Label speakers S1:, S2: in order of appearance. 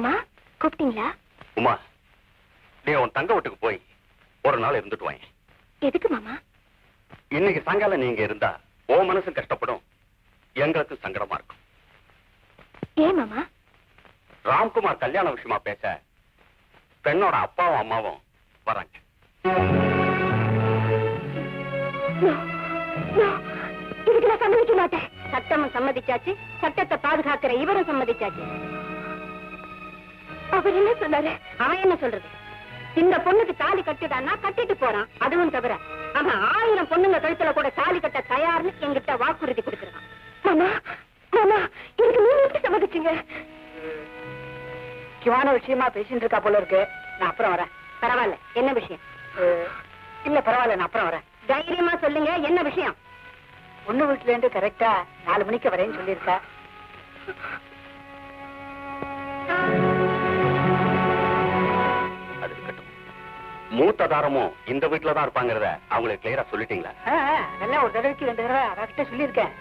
S1: மாமா கூப்பிட்டீங்களா?
S2: உமா, நீ உன் தங்க வீட்டுக்கு போய் ஒரு நாள் இருந்துட்டு வாங்க.
S1: எதுக்கு மாமா?
S2: இன்னைக்கு சாயங்காலம் நீங்க இருந்தா ஓ மனசு கஷ்டப்படும், எங்களுக்கு சங்கடமா இருக்கும்.
S1: ஏன் மாமா?
S2: ராம்குமார் கல்யாண விஷயமா பேச பெண்ணோட அப்பாவும் அம்மாவும் வராங்க.
S1: இதுக்கு நான் சம்மதிக்க மாட்டேன். சட்டமும் சம்மதிச்சாச்சு, சட்டத்தை பாதுகாக்கிற இவரும் சம்மதிச்சாச்சு. அவர் என்ன சொன்னாரு? அவன் என்ன சொல்றது? இந்த பொண்ணுக்கு தாலி கட்டிடான்னா கட்டிட்டு போறான். அதுவும் தவிர அவன் 1000 பொண்ணுங்க கழுத்துல கூட தாலி கட்ட தயார்னு என்கிட்ட வாக்குறுதி கொடுத்துருக்கான். மாமா மாமா, இதுக்கு நீங்க எப்படி சம்மதிச்சீங்க?
S3: முக்கியமான விஷயமா பேசிட்டு இருக்கா போல இருக்கு. நான் அப்புறம் வரேன்.
S1: பரவாயில்ல, என்ன விஷயம்?
S3: இல்ல பரவாயில்ல, நான் அப்புறம் வரேன்.
S1: தைரியமா சொல்லுங்க, என்ன விஷயம்?
S3: பொண்ணு வீட்டுல இருந்து கரெக்டா 4 மணிக்கு வரேன்னு சொல்லியிருக்கா.
S2: அது இருக்கட்டும். மூத்த தாரமும் இந்த வீட்டுலதான் இருப்பாங்கிறத அவங்களுக்கு கிளியரா சொல்லிட்டீங்களா?
S3: அதெல்லாம் ஒரு தடவைக்கு 2 தடவை அவகிட்ட சொல்லியிருக்கேன்.